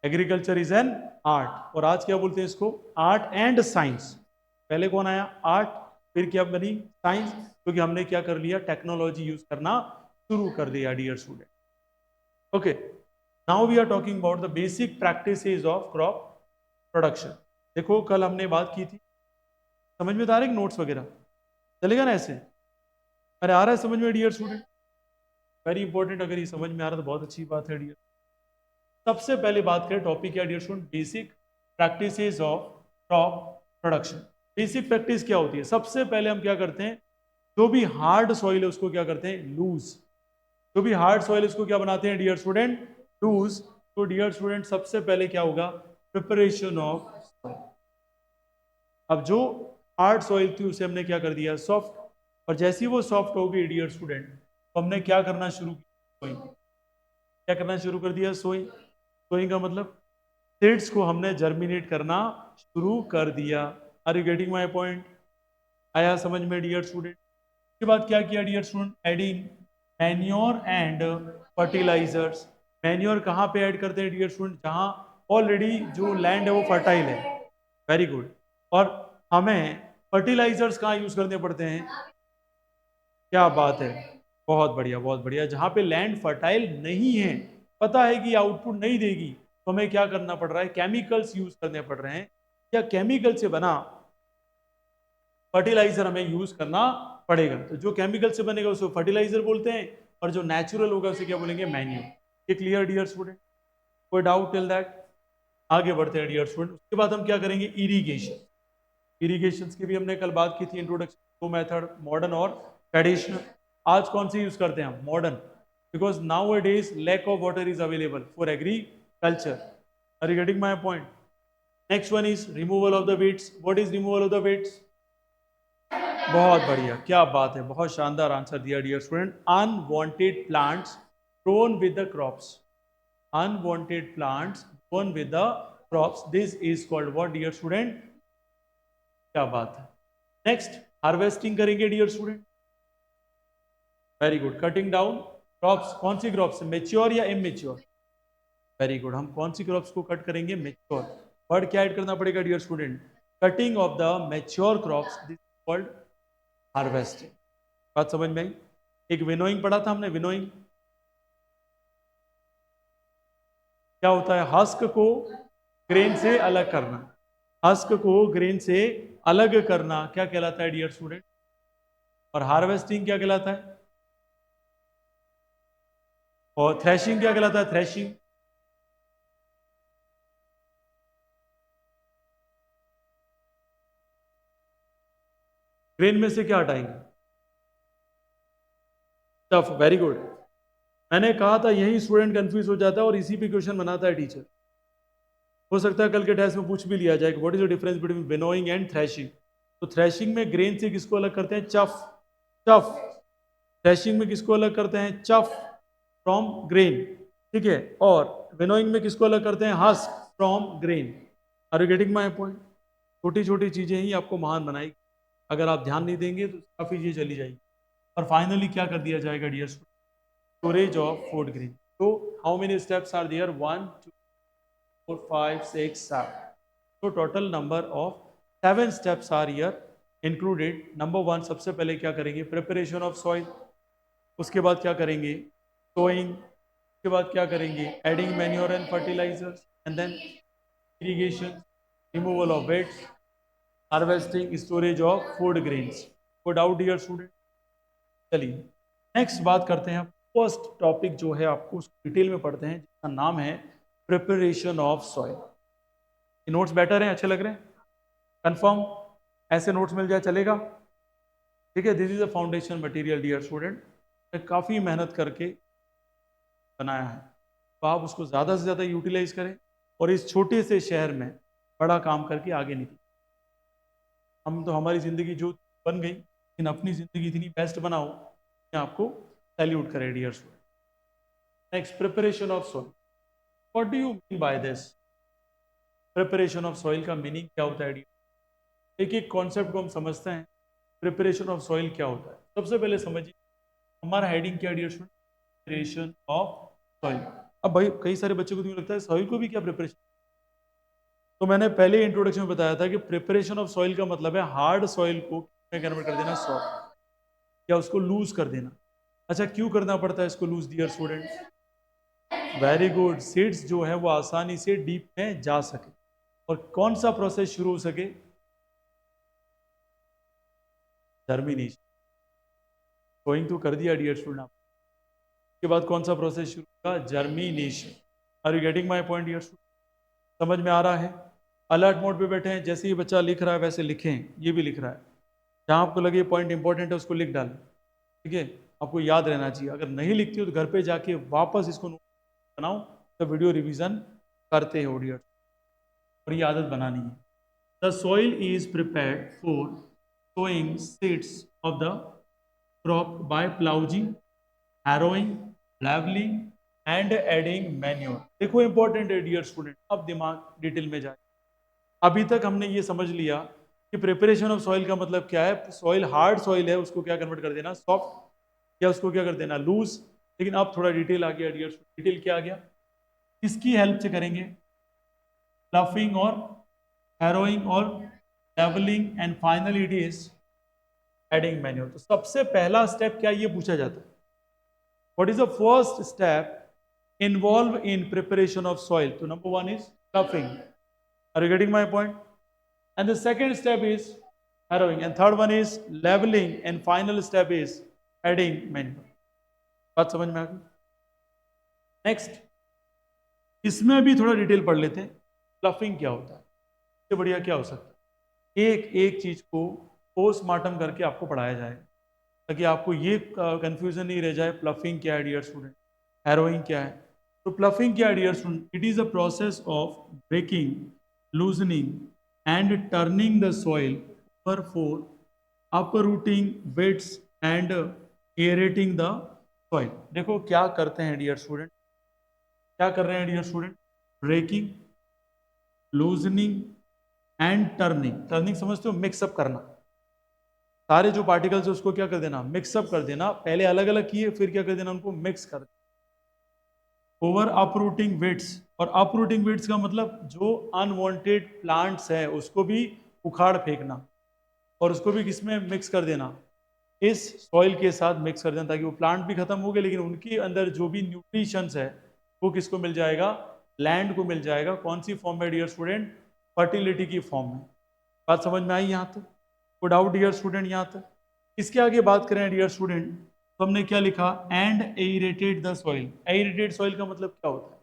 agriculture is an art. और आज क्या बोलते हैं इसको, आर्ट एंड साइंस। पहले कौन आया, आर्ट, फिर क्या बनी, साइंस, क्योंकि हमने क्या कर लिया, टेक्नोलॉजी यूज करना शुरू कर दिया dear student. Okay, now we are talking about the basic practices of crop production. देखो कल हमने बात की थी, समझ में तो आ रहा है नोट्स वगैरह चलेगा ना ऐसे, अरे आ रहा है समझ में डियर स्टूडेंट, वेरी इंपॉर्टेंट, अगर ये समझ में आ रहा है तो बहुत अच्छी बात है डियर। सबसे पहले बात करें, टॉपिक क्या dear student, basic practices of crop production. Basic practice क्या होती है, सबसे पहले हम क्या करते हैं, जो भी हार्ड सॉइल है उसको क्या करते हैं, लूज, जो भी हार्ड सॉइल है उसको क्या बनाते हैं डियर स्टूडेंट, लूज। तो डियर स्टूडेंट सबसे पहले क्या होगा, प्रिपरेशन ऑफ, अब जो हार्ड सॉइल थी उसे हमने क्या कर दिया, सॉफ्ट, और जैसी वो सॉफ्ट हो गई डियर स्टूडेंट, तो हमने क्या करना शुरू किया, क्या करना शुरू कर दिया, सोइंग। सोइंग का मतलब सीड्स को हमने जर्मिनेट करना शुरू कर दिया। Are you getting my point, आया समझ में डियर स्टूडेंट। उसके बाद क्या किया dear student, adding manure and fertilisers. Manure कहाँ पे ऐड करते हैं डियर स्टूडेंट, जहाँ ऑलरेडी जो लैंड है वो फर्टाइल है, वेरी गुड। और हमें फर्टिलाइजर्स कहाँ यूज करने पड़ते हैं, क्या बात है, बहुत बढ़िया बहुत बढ़िया, जहाँ पे लैंड फर्टाइल नहीं है, पता है कि आउटपुट नहीं देगी, तो हमें क्या करना पड़ रहा है, केमिकल्स यूज करने पड़ रहे हैं, या केमिकल से बना फर्टिलाइजर हमें यूज करना पड़ेगा। तो जो केमिकल से बनेगा उसको फर्टिलाइजर बोलते हैं, और जो नेचुरल होगा उसे क्या बोलेंगे, मैन्यूर। ये क्लियर डियर स्टूडेंट, कोई डाउट टिल दैट, आगे बढ़ते हैं डियर स्टूडेंट। उसके बाद हम क्या करेंगे, इरिगेशन। इरिगेशन की भी हमने कल बात की थी, इंट्रोडक्शन टू मेथड, मॉडर्न और ट्रेडिशनल। आज कौन सी यूज करते हैं हम, modern, because nowadays lack of water is available for agriculture. Are you getting my point. Next one is removal of the weeds। What is removal of the weeds, बहुत बढ़िया, क्या बात है, बहुत शानदार आंसर दिया dear student. Unwanted plants grown with the crops, unwanted plants grown with the crops, this is called what dear student, क्या बात है। नेक्स्ट हार्वेस्टिंग करेंगे dear student, very good. Cutting down crops, कौन सी क्रॉप्स, मेच्योर या immature, very good. हम कौन सी क्रॉप्स को कट करेंगे, मेच्योर। वर्ड क्या ऐड करना पड़ेगा dear student, cutting off the mature crops, this called harvesting. बात समझ में आई। एक विनोइंग पढ़ा था हमने, विनोइंग क्या होता है, हस्क को ग्रेन से अलग करना, हस्क को ग्रेन से अलग करना क्या कहलाता है डियर स्टूडेंट, और हार्वेस्टिंग क्या कहलाता है, और थ्रेशिंग क्या कहलाता है, थ्रेशिंग। ग्रेन में से क्या हटाएंगे, टफ, वेरी गुड। मैंने कहा था यही स्टूडेंट कंफ्यूज हो जाता है और इसी पे क्वेश्चन बनाता है टीचर। हो सकता है कल के टेस्ट में पूछ भी लिया जाए, what is the difference between winnowing and threshing. तो थ्रेशिंग में ग्रेन से किसको अलग करते हैं, चफ, चफ। थ्रेशिंग में किसको अलग करते हैं, चफ फ्रॉम ग्रेन, ठीक है। और विनोइंग में किसको अलग करते हैं, husk from grain. Are you getting my point. छोटी छोटी चीजें ही आपको महान बनाएगी, अगर आप ध्यान नहीं देंगे तो काफी चीजें चली जाएगी। और फाइनली क्या कर दिया जाएगा dear, storage of food grain. तो how many steps are there, 1 2 4 5 6 7, तो total number of 7 steps are here included. Number 1, सबसे पहले क्या करेंगे, प्रिपरेशन ऑफ सॉइल। उसके बाद क्या करेंगे, सोइंग। उसके बाद क्या करेंगे, adding manure and fertilisers, and then irrigation, removal of weeds, harvesting, storage of food grains. को डाउट डियर स्टूडेंट। चलिए नेक्स्ट बात करते हैं, फर्स्ट टॉपिक जो है आपको डिटेल में पढ़ते हैं, जिसका नाम है preparation of soil. Notes better हैं, अच्छे लग रहे हैं, कंफर्म, ऐसे नोट्स मिल जाए चलेगा, ठीक है। This is a foundation material dear student, काफ़ी मेहनत करके बनाया है, तो आप उसको ज़्यादा से ज़्यादा यूटिलाइज करें और इस छोटे से शहर में बड़ा काम करके आगे निकलें। हम तो, हमारी ज़िंदगी जो बन गई, लेकिन अपनी ज़िंदगी इतनी बेस्ट बनाओ कि आपको सैल्यूट करें dear student. Next, preparation of soil. What do you mean by this, preparation of soil का मीनिंग क्या होता है। एक एक कॉन्सेप्ट को हम समझते हैं, प्रिपरेशन ऑफ सॉइल क्या होता है। सबसे पहले समझिए हमारा हेडिंग क्या dear student, preparation of soil. अब भाई कई सारे बच्चों को तो लगता है सॉइल को भी क्या प्रिपरेशन, तो मैंने पहले इंट्रोडक्शन में बताया था कि प्रिपरेशन ऑफ सॉइल का मतलब है हार्ड सॉइल को कन्वर्ट कर देना सॉफ्ट, या उसको लूज कर देना। अच्छा, क्यों करना पड़ता है इसको loose dear student? Very good, seeds जो है वो आसानी से डीप में जा सके। और कौन सा प्रोसेस शुरू हो सके? जर्मिनेशन। गोइंग तो कर दिया डियर स्टूडेंट आप, के बाद कौन सा प्रोसेस शुरू होगा? Germination. Are you getting my point dear student? समझ में आ रहा है? अलर्ट मोड पे बैठे हैं, जैसे ही बच्चा लिख रहा है वैसे लिखें। ये भी लिख रहा है, जहां आपको लगे पॉइंट इंपॉर्टेंट है उसको लिख डालें, ठीक है? आपको याद रहना चाहिए। अगर नहीं लिखती हो तो घर पे जाके वापस इसको बनाओ, तो वीडियो रिवीजन करते हो डियर, और ये आदत बनानी है। The soil is prepared for sowing seeds of the crop by ploughing, harrowing, leveling and adding manure। देखो इंपॉर्टेंट है डियर स्टूडेंट, अब दिमाग डिटेल में जाए। अभी तक हमने ये समझ लिया कि प्रिपरेशन ऑफ सॉइल का मतलब क्या है। सॉइल हार्ड सॉइल है, उसको क्या कन्वर्ट कर देना सॉफ्ट, या उसको क्या कर देना लूज। लेकिन अब थोड़ा डिटेल आ गया डियर, डिटेल क्या आ गया? किसकी हेल्प से करेंगे? प्लफिंग और हैरोइंग और levelling and finally it is adding manure. तो सबसे पहला स्टेप क्या, ये पूछा जाता है, what is the first step involved in preparation of soil? So number one is ploughing. Are you getting my point? And the second step is harrowing, and third one is leveling, and final step is adding manure। बात समझ में आ गई? Next, इसमें भी थोड़ा detail पढ़ लेते हैं। प्लफिंग क्या होता है, इससे बढ़िया क्या हो सकता है? एक एक चीज को पोस्टमार्टम करके आपको पढ़ाया जाए, ताकि आपको ये कंफ्यूजन नहीं रह जाए प्लफिंग क्या है डियर स्टूडेंट, हैरोइंग क्या है। तो प्लफिंग क्या है dear student? It is a process of breaking, loosening and turning the soil for uprooting weeds and aerating the soil. देखो क्या करते हैं डियर स्टूडेंट, क्या कर रहे हैं dear student? Breaking, loosening and turning. Turning समझते हो? मिक्सअप करना, सारे जो पार्टिकल्स है उसको क्या कर देना? मिक्सअप कर देना। पहले अलग अलग किए, फिर क्या कर देना? उनको मिक्स कर देना। ओवर अपरूटिंग वेट्स, और अपरूटिंग वेट्स का मतलब जो अनवांटेड प्लांट्स है उसको भी उखाड़ फेंकना, और उसको भी किसमें मिक्स कर देना? इस सॉइल के साथ मिक्स कर देना, ताकि वो प्लांट भी खत्म हो गए, लेकिन उनके अंदर जो भी न्यूट्रिशंस है वो किसको मिल जाएगा? लैंड को मिल जाएगा। कौन सी फॉर्म में डियर स्टूडेंट? फर्टिलिटी की फॉर्म में। बात समझ में आई यहाँ तक? कोई डाउट डियर स्टूडेंट यहाँ तक? इसके आगे बात करें डियर स्टूडेंट, तो हमने क्या लिखा? And aerated the soil. Aerated soil का मतलब क्या होता है?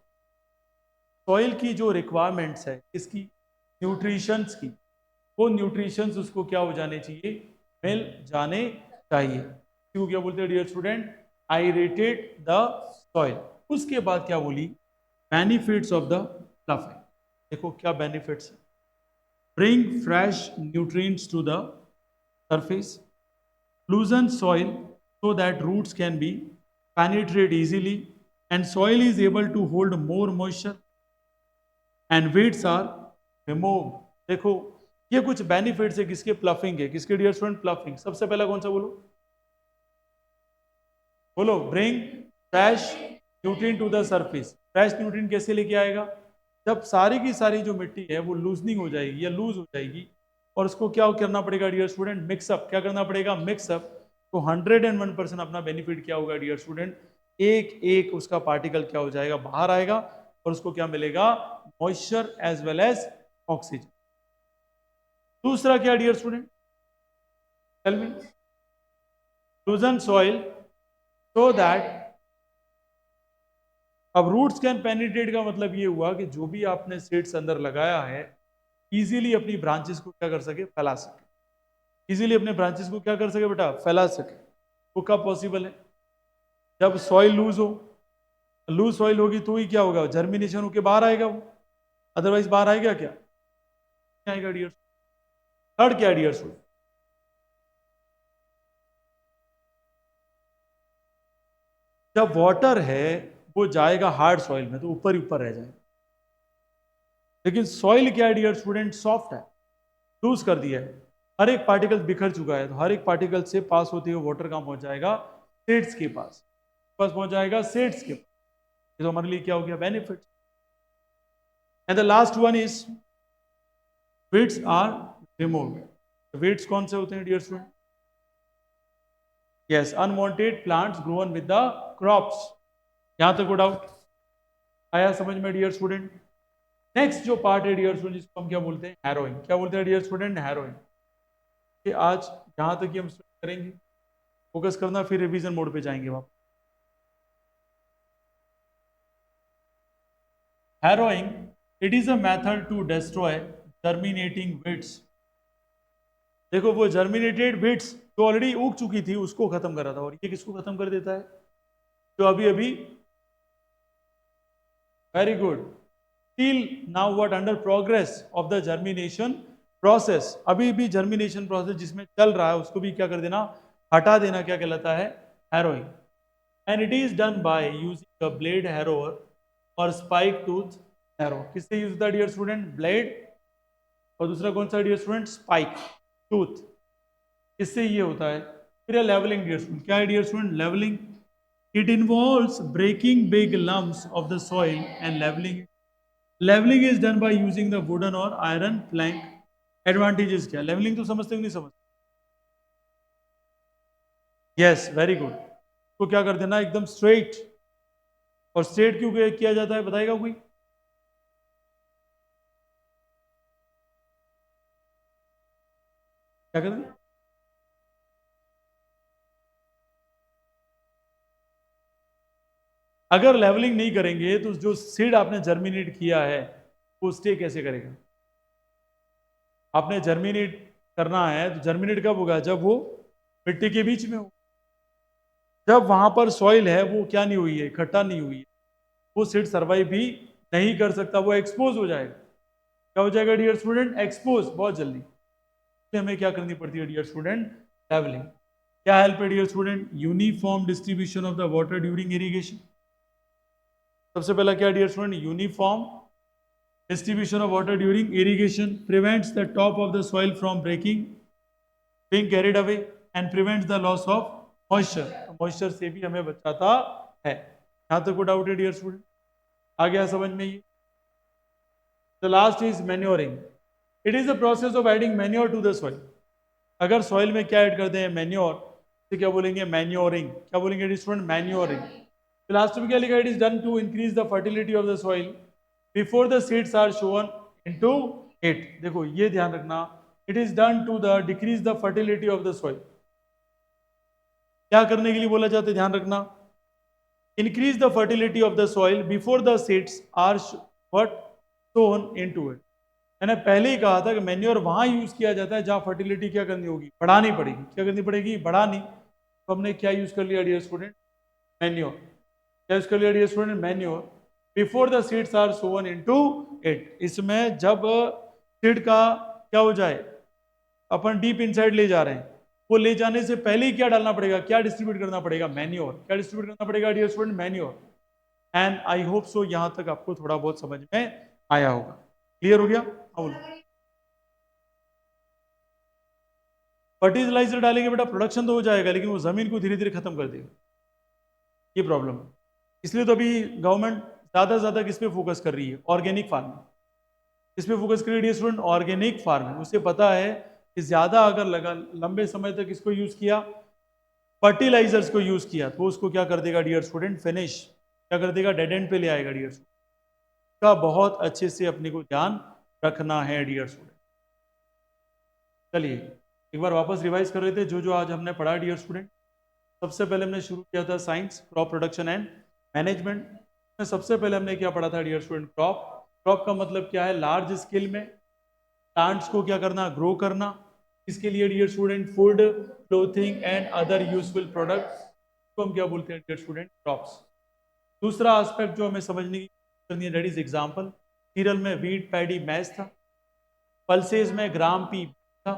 सॉइल की जो रिक्वायरमेंट्स है इसकी, न्यूट्रिशंस की, वो न्यूट्रिशंस उसको क्या हो जाने चाहिए? मिल जाने चाहिए। क्यों क्या बोलते हैं dear student? Aerated the soil. उसके बाद क्या बोली? Benefits of the ploughing. देखो क्या बेनिफिट्स है? Bring fresh nutrients to the surface, loosen soil so that roots can be penetrate easily, and soil is able to hold more moisture and weeds are removed। देखो ये कुछ benefits है किसके? Ploughing के। किसके डियर स्टूडेंट? प्लफिंग। सबसे पहला कौन सा बोलो? बोलो, bring fresh nutrient to the surface. Fresh nutrient कैसे लेके आएगा? जब सारी की सारी जो मिट्टी है वो लूजनिंग हो जाएगी या लूज हो जाएगी, और उसको क्या करना पड़ेगा डियर स्टूडेंट? मिक्सअप। क्या करना पड़ेगा? मिक्सअप। तो 101% अपना बेनिफिट क्या होगा डियर स्टूडेंट? एक एक उसका पार्टिकल क्या हो जाएगा? बाहर आएगा, और उसको क्या मिलेगा? Moisture as well as oxygen. दूसरा क्या dear student? Tell me. Loosen soil so that, अब रूट्स कैन पेनिट्रेट का मतलब ये हुआ कि जो भी आपने सीड्स अंदर लगाया है इजीली अपनी ब्रांचेस को क्या कर सके? फैला सके। इजीली अपने ब्रांचेस को क्या कर सके बेटा? फैला सके। वो कब पॉसिबल है? जब सॉइल लूज हो। लूज सॉइल होगी तो ही क्या होगा? जर्मिनेशन होके बाहर आएगा वो, अदरवाइज बाहर आएगा क्या? नहीं आएगा डियर। थर्ड क्या डियर स्टूडेंट? जब वाटर है वो जाएगा हार्ड सॉइल में तो ऊपर ही ऊपर रह जाएगा, लेकिन सॉइल क्या है डियर स्टूडेंट? सॉफ्ट है, लूज कर दिया है। हर एक पार्टिकल बिखर चुका है, तो हर एक पार्टिकल से पास होते हुए वाटर कहाँ पहुंच जाएगा? सीड्स के पास। पास पहुंच जाएगा सीड्स के पास। तो हमारे लिए क्या हो गया, benefit. And the last one is weeds are removed. Weeds कौन से होते हैं dear student? Yes, unwanted plants grown with the crops. यहां तक को डाउट आया समझ में डियर स्टूडेंट? नेक्स्ट जो पार्ट है डियर स्टूडेंट, जिसको हम क्या बोलते हैं, हैरोइंग। क्या बोलते हैं डियर स्टूडेंट? हैरोइंग। कि आज जहां तक कि हम करेंगे, फोकस करना, फिर रिवीजन मोड पे जाएंगे वापस। Harrowing, it is a method to destroy germinating weeds. देखो वो जर्मिनेटेड वीड्स जो ऑलरेडी उग चुकी थी उसको खत्म कर रहा था, और ये किसको खत्म कर देता है? तो अभी अभी, very good, still now what under progress of the germination process, अभी भी germination process जिसमें चल रहा है उसको भी क्या कर देना, हटा देना, क्या कहलाता है? harrowing. And it is done by using a blade harrower or spike tooth harrow. किससे यूज होता है डियर स्टूडेंट? ब्लेड, और दूसरा कौन सा डियर स्टूडेंट? Spike tooth. इससे ये होता है। फिर लेवलिंग डियर स्टूडेंट, क्या है dear student? Levelling, it involves breaking big lumps of the soil and leveling it. Levelling is done by using the wooden और आयरन प्लैंक। एडवांटेजेस क्या? Levelling तो समझते हो नहीं समझते? Yes, very good. तो क्या कर देना, एकदम स्ट्रेट। और स्ट्रेट क्यों किया जाता है, बताएगा कोई? क्या कर देना? अगर लेवलिंग नहीं करेंगे तो जो सीड आपने जर्मिनेट किया है वो स्टे कैसे करेगा? आपने जर्मिनेट करना है तो जर्मिनेट कब होगा? जब वो मिट्टी के बीच में हो, जब वहां पर सॉइल है वो क्या नहीं हुई है, इकट्ठा नहीं हुई है, वो सीड सर्वाइव भी नहीं कर सकता, वो एक्सपोज हो जाएगा। क्या हो जाएगा डियर स्टूडेंट? एक्सपोज, बहुत जल्दी। इसलिए हमें क्या करनी पड़ती है डियर स्टूडेंट? लेवलिंग। क्या हेल्प है dear student? Uniform distribution of the water during irrigation. सबसे पहला क्या dear student? Uniform distribution of water during irrigation prevents the top of the soil from being carried away and prevents the loss of moisture. moisture से भी हमें बचाता है। यहां तक को डाउट है डियर स्टूडेंट? आ गया समझ में ये? the last is manuring. it is the process of adding manure to the soil. अगर सॉइल में क्या ऐड करते हैं? मैन्योर, तो क्या बोलेंगे? मैन्योरिंग। क्या बोलेंगे स्टूडेंट? मैन्योरिंग। लास्ट में क्या लिखा? It is done to increase the fertility of the soil before the seeds are sown into it. देखो ये ध्यान रखना, it is done to the decrease the fertility of the soil. क्या करने के लिए बोला जाता है? ध्यान रखना, increase the fertility of the soil before the seeds are what sown into it. मैंने पहले ही कहा था कि मैन्योर वहां यूज किया जाता है जहां फर्टिलिटी क्या करनी होगी? बढ़ानी पड़ेगी। क्या करनी पड़ेगी? बढ़ानी। तो हमने क्या यूज कर लिया डियर स्टूडेंट? मैन्योर। क्या यूज कर लिया dear student? Manure. Before the seeds are sown into it. इसमें जब सीड का क्या हो जाए, अपन डीप इनसाइड ले जा रहे हैं, वो ले जाने से पहले ही क्या डालना पड़ेगा? क्या डिस्ट्रीब्यूट करना पड़ेगा? मैन्योर। क्या डिस्ट्रीब्यूट करना पड़ेगा dear student? Manure. And I hope so यहां तक आपको थोड़ा बहुत समझ में आया होगा। क्लियर हो गया? फर्टिलाइजर डालेंगे बेटा, प्रोडक्शन तो हो जाएगा, लेकिन वो जमीन को धीरे धीरे खत्म कर देगा। ये प्रॉब्लम है। इसलिए तो अभी गवर्नमेंट ज्यादा से ज्यादा किस पे फोकस कर रही है? Organic farming. किस पे फोकस कर रही है स्टूडेंट? Organic farming. उसे पता है कि ज्यादा अगर लगा लंबे समय तक इसको यूज किया, फर्टिलाइजर्स को यूज किया, तो उसको क्या कर देगा डियर स्टूडेंट? फिनिश। क्या कर देगा? डेड एंड पे ले आएगा डियर स्टूडेंट। का बहुत अच्छे से अपने को ध्यान रखना है डियर स्टूडेंट। चलिए एक बार वापस रिवाइज कर रहे थे जो जो आज हमने पढ़ा डियर स्टूडेंट। सबसे पहले हमने शुरू किया था science, crop production and management. सबसे पहले हमने क्या पढ़ा था डियर स्टूडेंट? क्रॉप। क्रॉप का मतलब क्या है? लार्ज स्केल में प्लांट्स को क्या करना? ग्रो करना। इसके लिए dear student food, clothing and other useful products को हम क्या बोलते हैं डियर स्टूडेंट? क्रॉप्स। दूसरा एस्पेक्ट जो हमें समझने की करनी है, दैट इज एग्जांपल। सीरियल में वीट, पैडी, मैच था। पल्सेज में ग्राम पी था।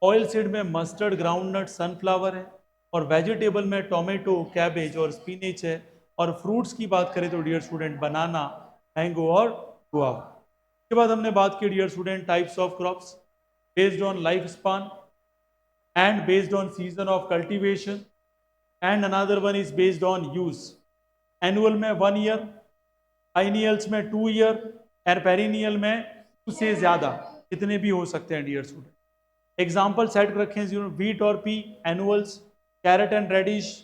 ऑयल सीड में मस्टर्ड, ग्राउंडनट, सनफ्लावर है। और वेजिटेबल में टोमेटो, कैबेज और स्पिनिच है। और फ्रूट्स की बात करें तो डियर स्टूडेंट बनाना, मैंगो और गुआवा। उसके बाद हमने बात की dear student types of crops based on life span and based on season of cultivation and another one is based on use. Annual में 1 ईयर, बाइनियल्स में 2 ईयर, एंड पेरिनियल में 2 से ज्यादा, कितने भी हो सकते हैं डियर स्टूडेंट। एग्जाम्पल सेट रखें, वीट और pea annuals, carrot and radish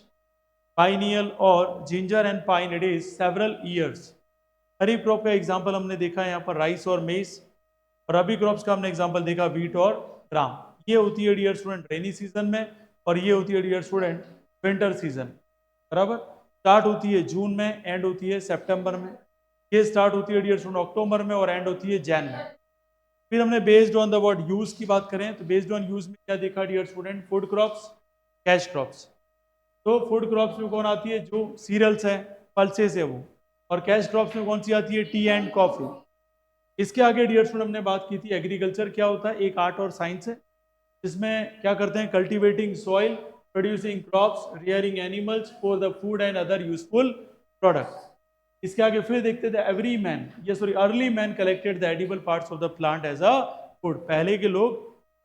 biennial, और ginger and pine it is several years. Kharif crop का एग्जाम्पल हमने देखा है यहाँ पर राइस और मेज, और रबी क्रॉप्स का हमने एग्जाम्पल देखा वीट और ग्राम। ये होती है डियर स्टूडेंट रेनी सीजन में, और ये होती है डियर स्टूडेंट विंटर सीजन, बराबर। स्टार्ट होती है जून में, एंड होती है सितंबर में। ये स्टार्ट होती है डियर स्टूडेंट अक्टूबर में, और एंड होती है जैन में। फिर हमने based on the word use की बात करें तो बेस्ड ऑन यूज में क्या देखा dear student, food crops, cash crops. तो फूड क्रॉप्स में कौन आती है, जो सीरियल्स है, पल्सेस है वो। और कैश क्रॉप्स में कौन सी आती है, टी एंड कॉफी। इसके आगे डियर स्टूडेंट हमने बात की थी एग्रीकल्चर क्या होता है, एक आर्ट और साइंस है, जिसमें क्या करते हैं, cultivating soil, producing crops, rearing animals for the food and other useful product. इसके आगे फिर देखते थे एवरी मैन, ये sorry early man collected the edible parts of the plant as a food. पहले के लोग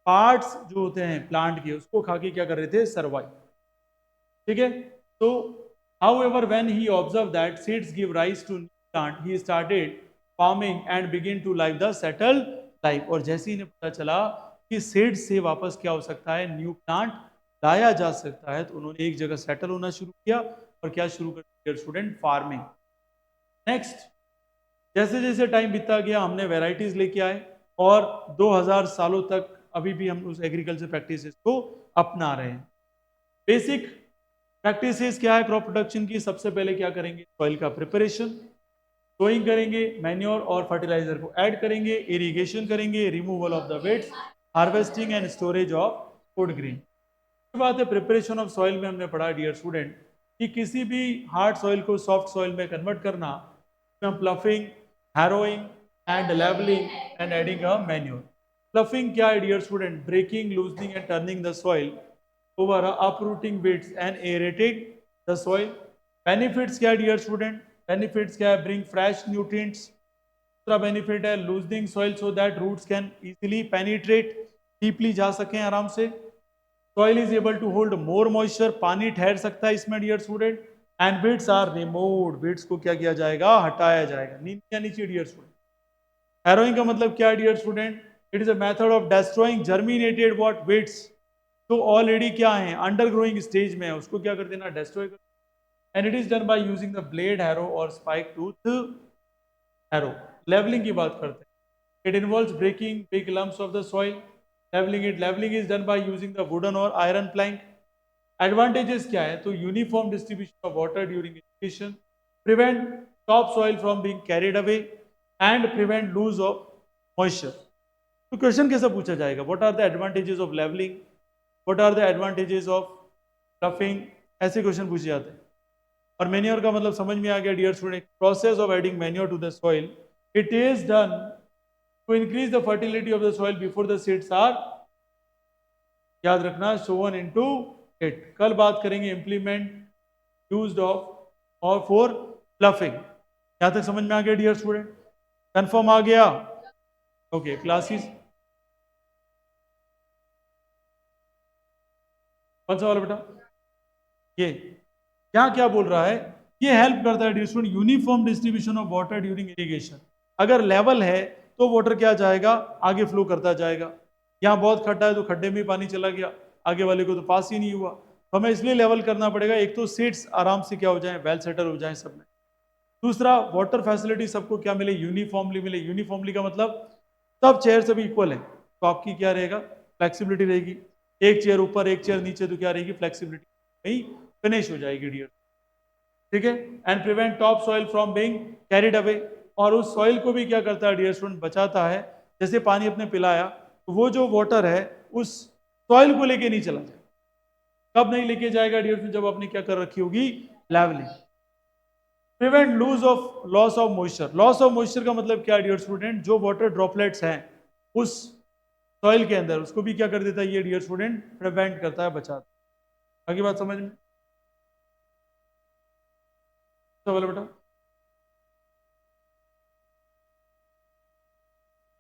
पार्ट्स जो होते हैं प्लांट के, उसको खा के क्या कर रहे थे, सर्वाइव। ठीक है। तो however when he observed that seeds give rise to new plant, he started farming and begin to live the settled life। और जैसे ही इन्हें पता चला कि सीड्स से वापस क्या हो सकता है, न्यू प्लांट लाया जा सकता है, तो उन्होंने एक जगह सेटल होना शुरू किया, और क्या शुरू कर दिया स्टूडेंट, फार्मिंग। नेक्स्ट, जैसे जैसे टाइम बीतता गया हमने वेराइटीज लेके आए, और 2000 सालों तक अभी भी हम उस एग्रीकल्चर प्रैक्टिसेस को अपना रहे हैं। बेसिक प्रैक्टिसेस क्या है क्रॉप प्रोडक्शन की, सबसे पहले क्या करेंगे, सॉइल का प्रिपरेशन, सोइंग करेंगे, मैन्योर और फर्टिलाइजर को ऐड करेंगे, इरिगेशन करेंगे, removal of the weeds, harvesting and storage of food grain. बात है प्रिपरेशन ऑफ सॉइल में हमने पढ़ा डियर स्टूडेंट कि किसी भी हार्ड सॉइल को सॉफ्ट सॉइल में कन्वर्ट करना, ploughing, harrowing and levelling and adding a manure. Ploughing क्या है dear student, breaking, loosening and turning the soil over uprooting weeds and aerating the soil। benefits क्या है डियर स्टूडेंट, benefits क्या है, bring fresh nutrients। दूसरा benefit है loosening soil so that roots can easily penetrate, deeply जा सकें आराम से। soil is able to hold more moisture, पानी ठहर सकता है इसमें dear student. and weeds are removed, weeds को क्या किया जाएगा, हटाया जाएगा। नीचे नीचे डियर स्टूडेंट। harrowing का मतलब क्या है dear student, it is a method of destroying germinated what weeds, तो ऑलरेडी क्या है, अंडर ग्रोइंग स्टेज में है, उसको क्या कर देना, डिस्ट्रॉय कर। And it is done by using the blade harrow और स्पाइक टूथ हैरो। लेवलिंग की बात करते हैं, it involves breaking big lumps of the soil. Levelling is done by using the wooden और आयरन प्लैंक। एडवांटेजेस क्या है, तो uniform distribution of water during irrigation, prevent top soil from being carried away, and prevent loose of moisture. तो question कैसा पूछा जाएगा, what are the advantages of levelling, what are the advantages of tufting, ऐसे question पूछे जाते हैं। और manure का मतलब समझ में आ गया dear student, process of adding manure to the soil, it is done to increase the fertility of the soil before the seeds are, याद रखना, सोवन इनटू इट। कल बात करेंगे इंप्लीमेंट यूज्ड ऑफ और फॉर प्लफिंग। यहां तक समझ में आ गया डियर स्टूडेंट, कंफर्म आ गया, ओके। क्लासेस कौन सा वाला बेटा, ये क्या क्या बोल रहा है, ये हेल्प करता है student uniform distribution of water during irrigation. अगर लेवल है तो वाटर क्या जाएगा, आगे फ्लो करता जाएगा। यहाँ बहुत खड्डा है तो खड्डे में पानी चला गया, आगे वाले को तो पास ही नहीं हुआ। तो हमें इसलिए लेवल करना पड़ेगा, एक तो सीट्स आराम से क्या हो जाए, वेल सेटल हो जाए सब में। दूसरा, वाटर फैसिलिटी सबको क्या मिले, यूनिफॉर्मली मिले। यूनिफॉर्मली का मतलब सब चेयर सब इक्वल है, तो आपकी क्या रहेगा, फ्लेक्सिबिलिटी रहेगी। एक चेयर ऊपर एक चेयर नीचे तो क्या रहेगी, फ्लेक्सिबिलिटी वही फिनिश हो जाएगी डियर, ठीक है। And prevent top soil from being carried away, और उस सॉइल को भी क्या करता है डियर स्टूडेंट, बचाता है। जैसे पानी अपने पिलाया तो वो जो वाटर है उस सॉइल को लेके नहीं चला जाए। कब नहीं लेके जाएगा डियर स्टूडेंट, जब आपने क्या कर रखी होगी, levelling. Prevent loss of moisture. Loss of moisture का मतलब क्या डियर स्टूडेंट, जो वाटर ड्रॉपलेट्स हैं उस सॉइल के अंदर, उसको भी क्या कर देता है ये डियर स्टूडेंट, प्रिवेंट करता है, बचाता है। आगे बात समझ में बोला बेटा।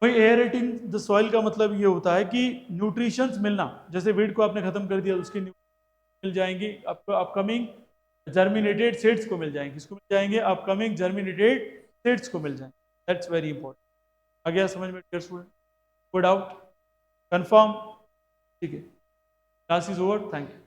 भाई एयरेटिंग द सॉइल का मतलब ये होता है कि न्यूट्रिशंस मिलना, जैसे वीड को आपने खत्म कर दिया तो उसकी मिल जाएंगी, आपको अपकमिंग जर्मिनेटेड सीड्स को मिल जाएंगे, किसको मिल जाएंगे, अपकमिंग जर्मिनेटेड सीड्स को मिल जाएंगे। That's very important. आ गया समझ में dear student? Good out, confirm, ठीक है, class is over, thank you.